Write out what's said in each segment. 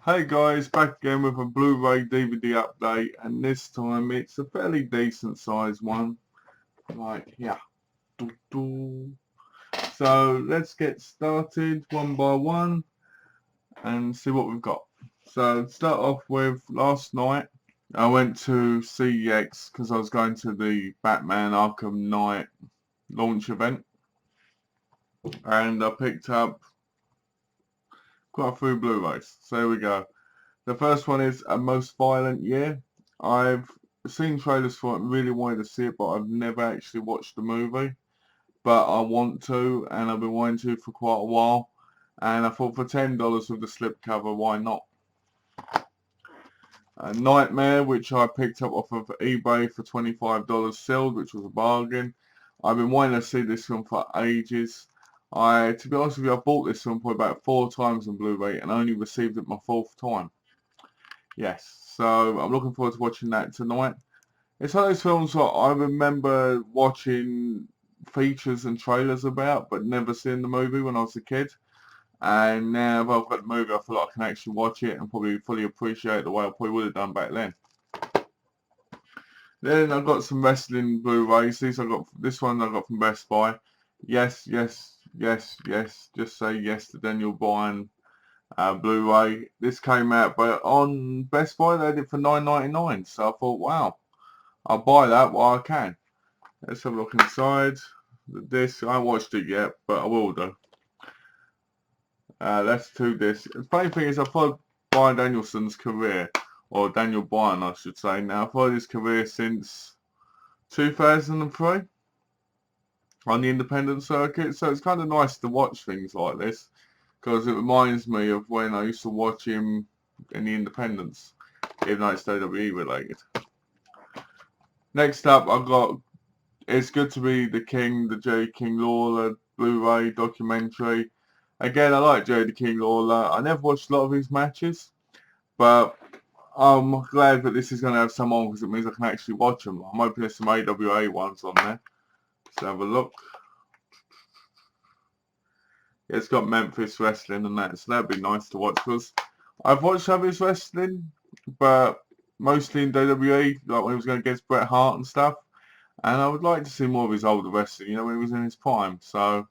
Hey guys, back again with a Blu-ray DVD update, and this time it's a fairly decent sized one. Right here. Doo-doo. So let's get started one by one and see what we've got. So start off with last night. I went to CEX because I was going to the Batman Arkham Knight launch event, and I picked up quite a few Blu-rays. So here we go. The first one is A Most Violent Year. I've seen trailers for it and really wanted to see it, but I've never actually watched the movie. But I want to, and I've been wanting to for quite a while. And I thought for $10 with the slipcover, why not? A Nightmare, which I picked up off of eBay for $25 sealed, which was a bargain. I've been wanting to see this film for ages. To be honest with you, I bought this film probably about 4 times on Blu-ray and only received it my 4th time. Yes, so I'm looking forward to watching that tonight. It's one of those films that I remember watching features and trailers about, but never seeing the movie when I was a kid. And now that I've got the movie, I feel like I can actually watch it and probably fully appreciate the way I probably would have done back then. Then I've got some wrestling Blu-rays. This one I got from Best Buy. Yes, yes, yes, yes. Just say yes to Daniel Bryan Blu-ray. This came out, but on Best Buy they had it for $9.99. So I thought, wow, I'll buy that while I can. Let's have a look inside the disc. I haven't watched it yet, but I will do. Let's do this. The funny thing is, I've followed Bryan Danielson's career, or Daniel Bryan, I should say. Now I've followed his career since 2003 on the independent circuit, so it's kind of nice to watch things like this because it reminds me of when I used to watch him in the independents, even though it's WWE related. Next up, I've got It's Good to Be the King, the Jerry King Lawler Blu-ray documentary. Again, I like Jerry the King Lawler. I never watched a lot of his matches, but I'm glad that this is going to have some on because it means I can actually watch them. I'm hoping there's some AWA ones on there. Let's have a look. Yeah, it's got Memphis Wrestling and that, so that'd be nice to watch because I've watched some of his wrestling, but mostly in WWE, like when he was going against Bret Hart and stuff. And I would like to see more of his older wrestling, you know, when he was in his prime. So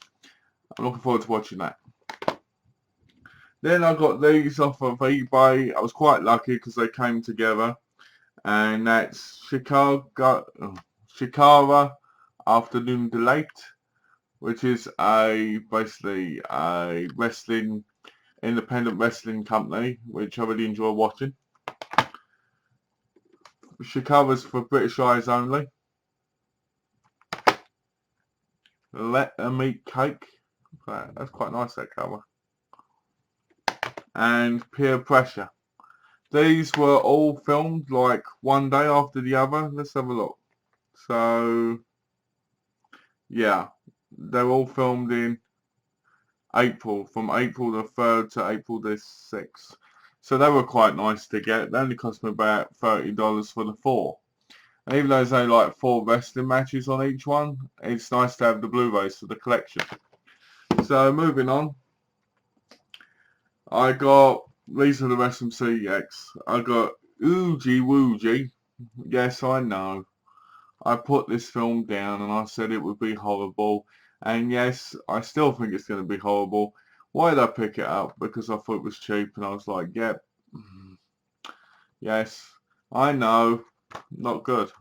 I'm looking forward to watching that. Then I got these off of eBay. I was quite lucky because they came together. And that's Shikara Afternoon Delight, which is basically a independent wrestling company, which I really enjoy watching. Shikara's for British eyes only. Let Them Eat Cake. That's quite nice, that cover. And Peer Pressure. These were all filmed like one day after the other. Let's have a look. So, yeah, they're all filmed in April, from April the 3rd to April the 6th. So they were quite nice to get. They only cost me about $30 for the 4. And even though there's only like 4 wrestling matches on each one, it's nice to have the Blu-rays for the collection. So moving on, these are the rest from CEX. I got Oogie Woogie. Yes, I know. I put this film down and I said it would be horrible. And yes, I still think it's going to be horrible. Why did I pick it up? Because I thought it was cheap and I was like, yep. Yes, I know. Not good.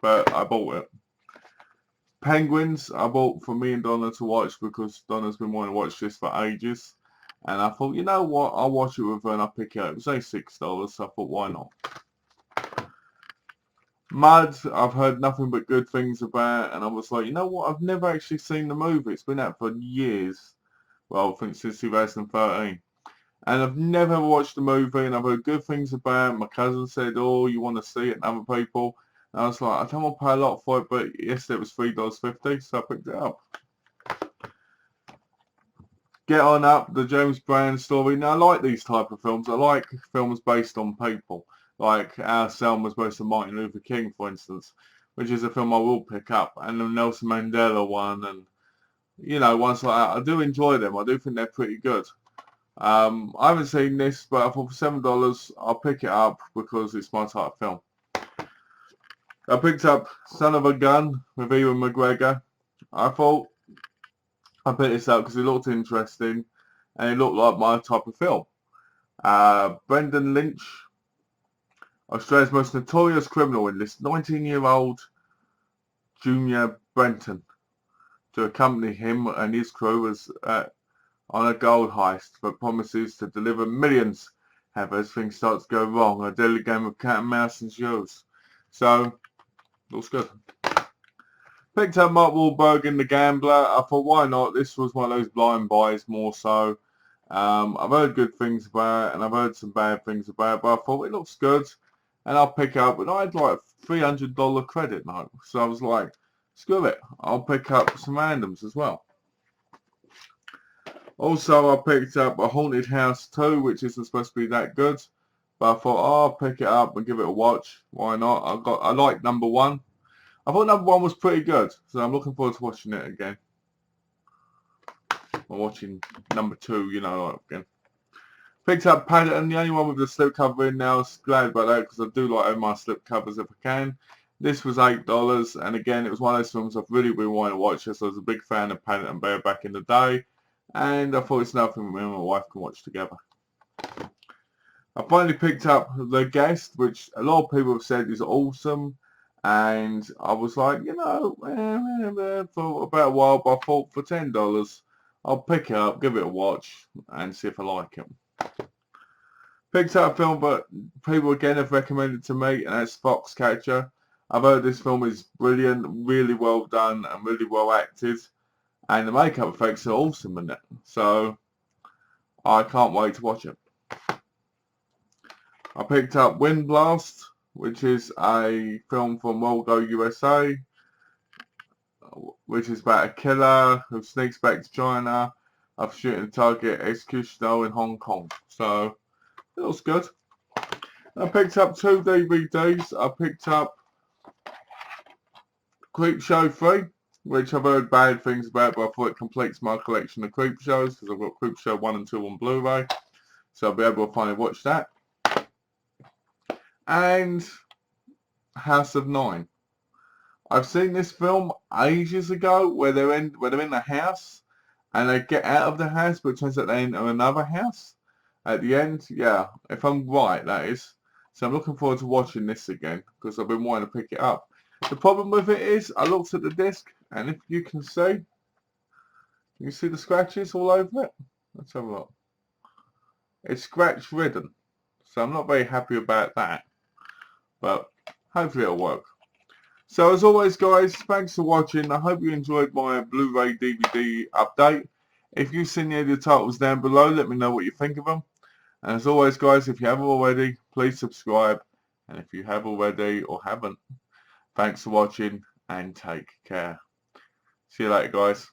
But I bought it. Penguins, I bought for me and Donna to watch because Donna's been wanting to watch this for ages. And I thought, you know what, I'll watch it with her and I'll pick it up. It was only $6, so I thought, why not? Mud, I've heard nothing but good things about, and I was like, you know what, I've never actually seen the movie. It's been out for years. Well, I think since 2013. And I've never watched the movie, and I've heard good things about it. My cousin said, oh, you want to see it, and other people. And I was like, I don't want to pay a lot for it, but yesterday it was $3.50, so I picked it up. Get On Up, the James Brown story. Now, I like these type of films. I like films based on people. Like Our Selma's based on Martin Luther King, for instance, which is a film I will pick up. And the Nelson Mandela one, and, you know, ones like that. I do enjoy them. I do think they're pretty good. I haven't seen this, but I thought for $7 I'll pick it up because it's my type of film. I picked up Son of a Gun with Ewan McGregor. I thought I picked this up because it looked interesting and it looked like my type of film. Brendan Lynch, Australia's most notorious criminal, enlists 19-year-old Junior Brenton to accompany him and his crew on a gold heist that promises to deliver millions. However, as things start to go wrong, a deadly game of cat and mouse ensues. So, looks good. Picked up Mark Wahlberg in The Gambler. I thought, why not? This was one of those blind buys more so. I've heard good things about it and I've heard some bad things about it, but I thought it looks good and I'll pick up. And I had like a $300 credit note, so I was like, screw it, I'll pick up some randoms as well. Also, I picked up A Haunted House 2, which isn't supposed to be that good, but I thought, oh, I'll pick it up and give it a watch. Why not? I like number 1. I thought number 1 was pretty good, so I'm looking forward to watching it again. I'm watching number 2, you know, again. Picked up Paddington, the only one with the slipcover in now. I was glad about that because I do like having my slipcovers if I can. This was $8, and again, it was one of those films I've really been wanting to watch as I was a big fan of Paddington Bear back in the day, and I thought it's nothing me and my wife can watch together. I finally picked up The Guest, which a lot of people have said is awesome, and I was like, you know, for about a while, but I thought for $10, I'll pick it up, give it a watch, and see if I like it. Picked up a film but people again have recommended to me, and that's Foxcatcher. I've heard this film is brilliant, really well done and really well acted, and the makeup effects are awesome in it, so I can't wait to watch it. I picked up Wind Blast, which is a film from World Go USA, which is about a killer who sneaks back to China after shooting a target executioner in Hong Kong. So it looks good. I picked up 2 DVDs. I picked up Creepshow 3, which I've heard bad things about, but I thought it completes my collection of Creepshows because I've got Creepshow 1 and 2 on Blu-ray, so I'll be able to finally watch that. And House of 9. I've seen this film ages ago where they're in the house and they get out of the house, but it turns out they're in another house at the end. Yeah, if I'm right, that is. So I'm looking forward to watching this again because I've been wanting to pick it up. The problem with it is I looked at the disc, and if you can see the scratches all over it? Let's have a look. It's scratch ridden, so I'm not very happy about that, but hopefully it'll work. So as always guys, thanks for watching. I hope you enjoyed my Blu-ray DVD update. If you've seen any of the titles down below, let me know what you think of them. And as always guys, if you haven't already, please subscribe. And if you have already or haven't, thanks for watching and take care. See you later guys.